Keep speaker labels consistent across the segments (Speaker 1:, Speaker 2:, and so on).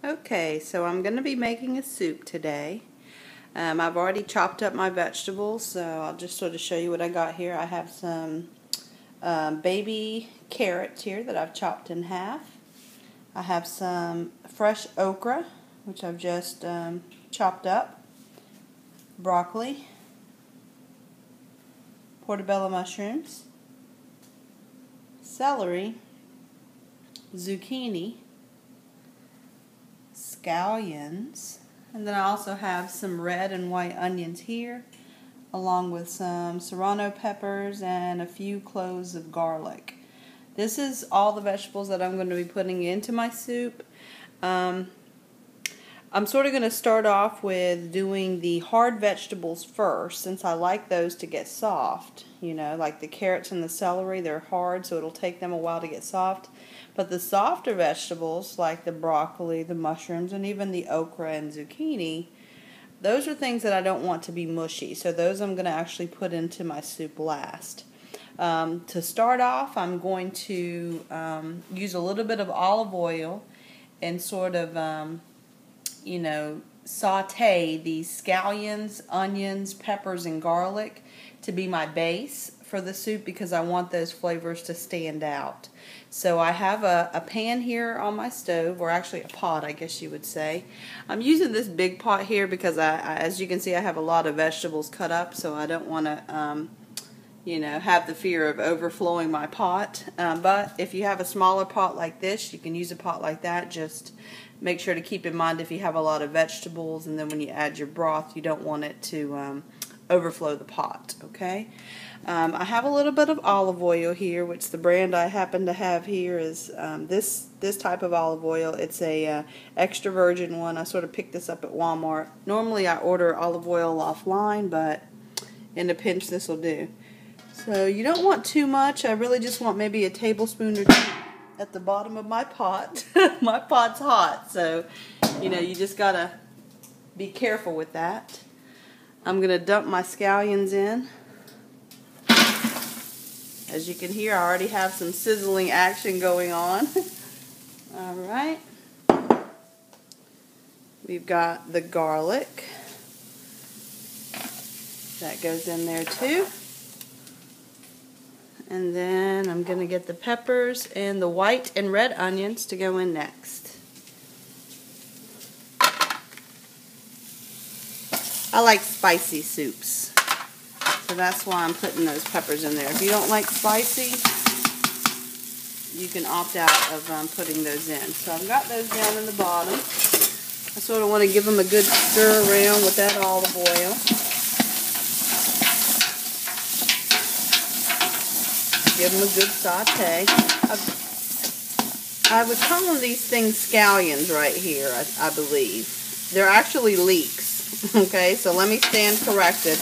Speaker 1: Okay, so I'm going to be making a soup today. I've already chopped up my vegetables, so I'll just sort of show you what I got here. I have some baby carrots here that I've chopped in half. I have some fresh okra, which I've just chopped up, broccoli, portabella mushrooms, celery, zucchini, scallions, and then I also have some red and white onions here, along with some serrano peppers and a few cloves of garlic. This is all the vegetables that I'm going to be putting into my soup. I'm sort of going to start off with doing the hard vegetables first, since I like those to get soft. You know, like the carrots and the celery, they're hard, so it'll take them a while to get soft. But the softer vegetables, like the broccoli, the mushrooms, and even the okra and zucchini, those are things that I don't want to be mushy, so those I'm going to actually put into my soup last. To start off, I'm going to use a little bit of olive oil and sort of saute these scallions, onions, peppers, and garlic to be my base for the soup, because I want those flavors to stand out. So I have a pan here on my stove, or actually a pot, I guess you would say. I'm using this big pot here because as you can see, I have a lot of vegetables cut up, so I don't want to have the fear of overflowing my pot. But if you have a smaller pot like this, you can use a pot like that. Just make sure to keep in mind if you have a lot of vegetables, and then when you add your broth, you don't want it to overflow the pot, okay? I have a little bit of olive oil here, which the brand I happen to have here is this type of olive oil. It's a extra virgin one. I sort of picked this up at Walmart. Normally I order olive oil offline, but in a pinch this will do. So you don't want too much. I really just want maybe a tablespoon or two at the bottom of my pot. My pot's hot, so you just gotta be careful with that. I'm gonna dump my scallions in. As you can hear, I already have some sizzling action going on. Alright. We've got the garlic. That goes in there too. And then I'm going to get the peppers and the white and red onions to go in next. I like spicy soups, so that's why I'm putting those peppers in there. If you don't like spicy, you can opt out of putting those in. So I've got those down in the bottom. I sort of want to give them a good stir around with that olive oil. Give them a good saute. I would call these things scallions right here, I believe. They're actually leeks. Okay, so let me stand corrected.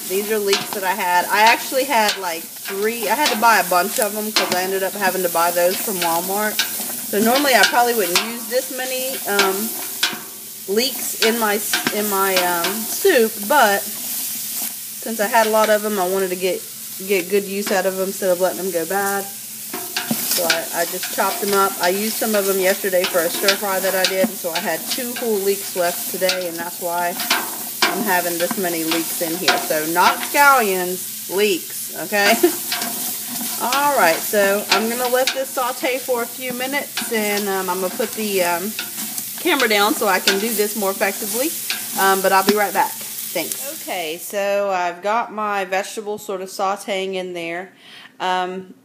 Speaker 1: These are leeks that I had. I actually had like 3. I had to buy a bunch of them because I ended up having to buy those from Walmart. So normally I probably wouldn't use this many leeks in my soup, but since I had a lot of them, I wanted to get good use out of them instead of letting them go bad. So I just chopped them up. I used some of them yesterday for a stir fry that I did, so I had 2 whole leeks left today, and that's why I'm having this many leeks in here. So not scallions, leeks, okay? Alright, so I'm going to let this saute for a few minutes, and I'm going to put the camera down so I can do this more effectively, but I'll be right back. Thanks. Okay, so I've got my vegetables sort of sauteing in there.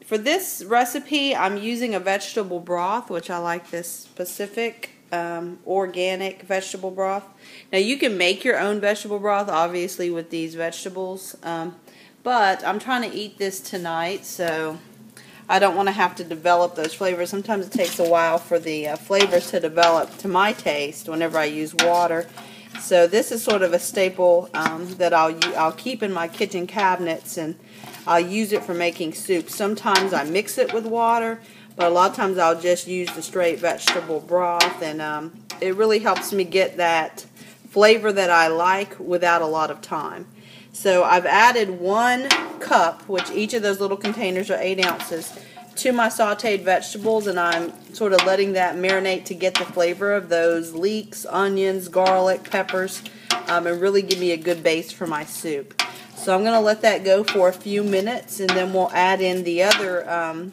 Speaker 1: For this recipe, I'm using a vegetable broth, which I like this specific organic vegetable broth. Now, you can make your own vegetable broth, obviously, with these vegetables, but I'm trying to eat this tonight, so I don't want to have to develop those flavors. Sometimes it takes a while for the flavors to develop to my taste whenever I use water. So this is sort of a staple that I'll keep in my kitchen cabinets, and I'll use it for making soup. Sometimes I mix it with water, but a lot of times I'll just use the straight vegetable broth, and it really helps me get that flavor that I like without a lot of time. So I've added 1 cup, which each of those little containers are 8 ounces, to my sauteed vegetables, and I'm sort of letting that marinate to get the flavor of those leeks, onions, garlic, peppers, and really give me a good base for my soup. So I'm going to let that go for a few minutes, and then we'll add in the other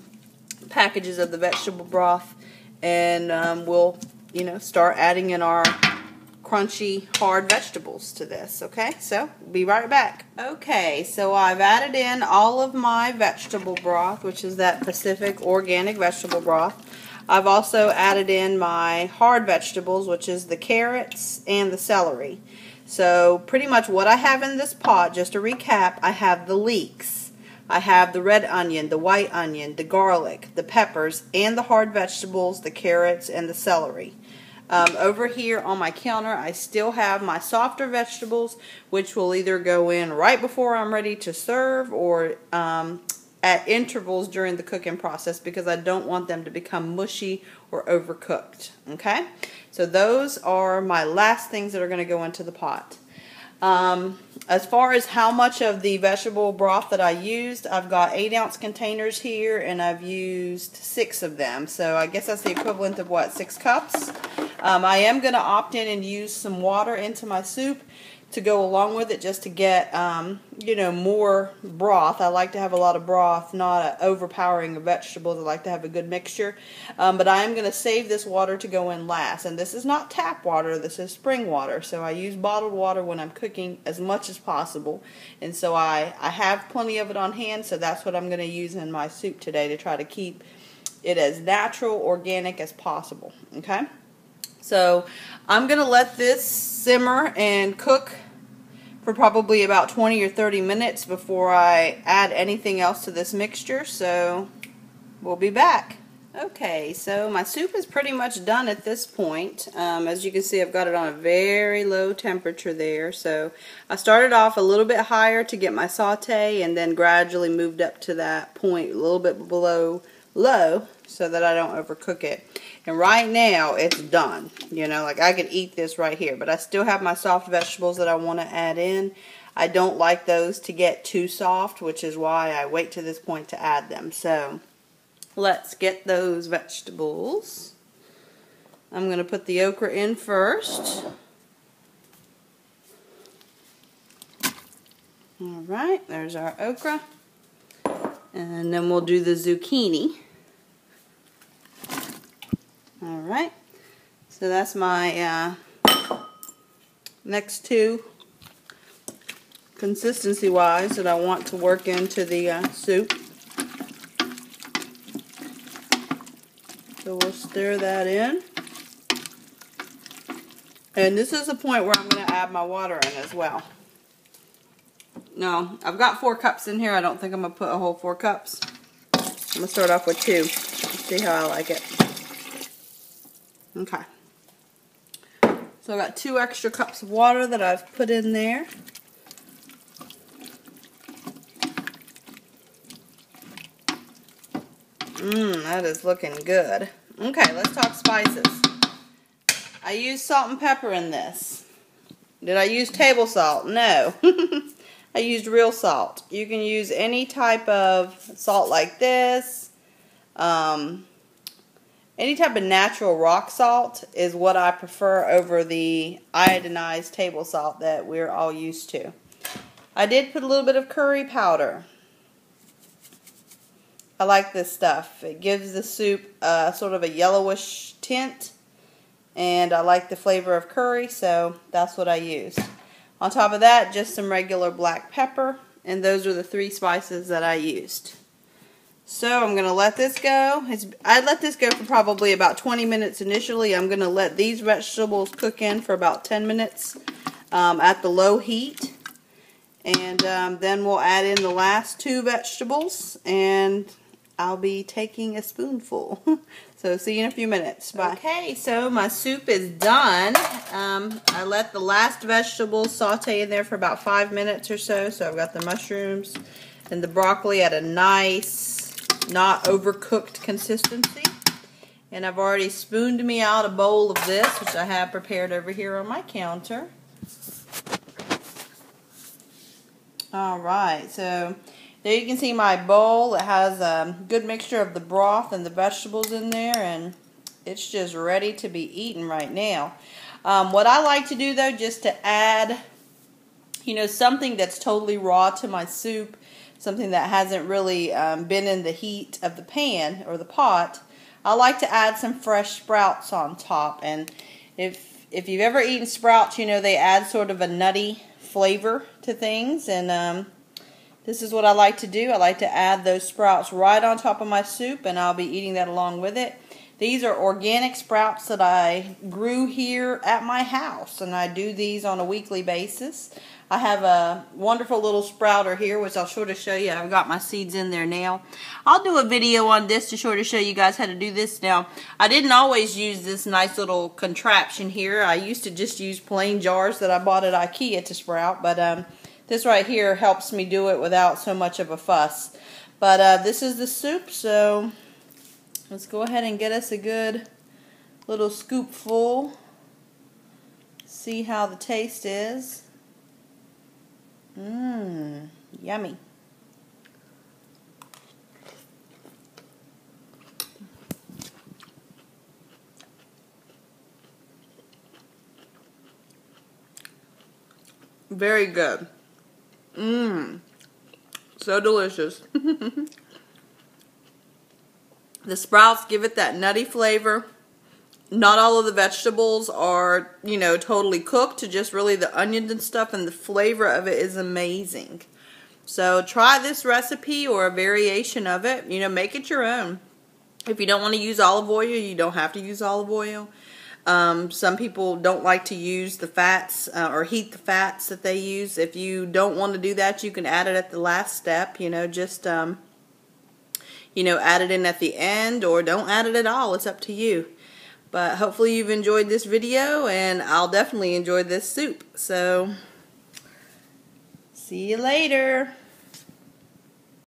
Speaker 1: packages of the vegetable broth, and we'll, start adding in our crunchy, hard vegetables to this. Okay, so we'll be right back. Okay, so I've added in all of my vegetable broth, which is that Pacific organic vegetable broth. I've also added in my hard vegetables, which is the carrots and the celery. So pretty much what I have in this pot, just to recap, I have the leeks, I have the red onion, the white onion, the garlic, the peppers, and the hard vegetables, the carrots, and the celery. Over here on my counter, I still have my softer vegetables, which will either go in right before I'm ready to serve or at intervals during the cooking process, because I don't want them to become mushy or overcooked. Okay, so those are my last things that are going to go into the pot. As far as how much of the vegetable broth that I used, I've got 8-ounce containers here, and I've used 6 of them. So I guess that's the equivalent of what, 6 cups? I am going to opt in and use some water into my soup to go along with it, just to get, more broth. I like to have a lot of broth, not overpowering of vegetables. I like to have a good mixture. But I am going to save this water to go in last. And this is not tap water, this is spring water. So I use bottled water when I'm cooking as much as possible. And so I have plenty of it on hand, so that's what I'm going to use in my soup today to try to keep it as natural, organic as possible. Okay? So I'm going to let this simmer and cook for probably about 20 or 30 minutes before I add anything else to this mixture. So we'll be back. Okay, so my soup is pretty much done at this point. As you can see, I've got it on a very low temperature there. So I started off a little bit higher to get my saute, and then gradually moved up to that point a little bit below low so that I don't overcook it. And right now it's done. Like I could eat this right here, but I still have my soft vegetables that I want to add in. I don't like those to get too soft, which is why I wait to this point to add them. So let's get those vegetables. I'm going to put the okra in first. Alright, there's our okra. And then we'll do the zucchini. Alright, so that's my next two consistency wise that I want to work into the soup. So we'll stir that in. And this is the point where I'm going to add my water in as well. No, I've got 4 cups in here. I don't think I'm going to put a whole 4 cups. I'm going to start off with 2. See how I like it. Okay. So I've got 2 extra cups of water that I've put in there. That is looking good. Okay, let's talk spices. I used salt and pepper in this. Did I use table salt? No. I used real salt. You can use any type of salt like this. Any type of natural rock salt is what I prefer over the iodinized table salt that we're all used to. I did put a little bit of curry powder. I like this stuff. It gives the soup sort of a yellowish tint, and I like the flavor of curry, so that's what I used. On top of that, just some regular black pepper, and those are the 3 spices that I used. So I'm going to let this go. I'd let this go for probably about 20 minutes initially. I'm going to let these vegetables cook in for about 10 minutes at the low heat. And then we'll add in the last 2 vegetables, and I'll be taking a spoonful. So see you in a few minutes. Bye. Okay, so my soup is done. I let the last vegetables saute in there for about 5 minutes or so. So I've got the mushrooms and the broccoli at a nice, not overcooked consistency. And I've already spooned me out a bowl of this, which I have prepared over here on my counter. Alright, so There you can see my bowl. It has a good mixture of the broth and the vegetables in there, and it's just ready to be eaten right now. What I like to do though, just to add, you know, something that's totally raw to my soup, something that hasn't really been in the heat of the pan or the pot, I like to add some fresh sprouts on top. And if you've ever eaten sprouts, you know they add sort of a nutty flavor to things, and this is what I like to do. I like to add those sprouts right on top of my soup, and I'll be eating that along with it. These are organic sprouts that I grew here at my house, and I do these on a weekly basis. I have a wonderful little sprouter here, which I'll sort of show you. I've got my seeds in there now. I'll do a video on this to sort of show you guys how to do this. Now, I didn't always use this nice little contraption here. I used to just use plain jars that I bought at IKEA to sprout, but this right here helps me do it without so much of a fuss. But this is the soup, so let's go ahead and get us a good little scoop full. See how the taste is. Yummy. Very good. So delicious. The sprouts give it that nutty flavor. Not all of the vegetables are, you know, totally cooked, to just really the onions and stuff, and the flavor of it is amazing. So try this recipe or a variation of it. You know, make it your own. If you don't want to use olive oil, you don't have to use olive oil. Some people don't like to use the fats or heat the fats that they use. If you don't want to do that, you can add it at the last step. You know, just you know, add it in at the end, or don't add it at all. It's up to you. But hopefully you've enjoyed this video, and I'll definitely enjoy this soup. So, see you later.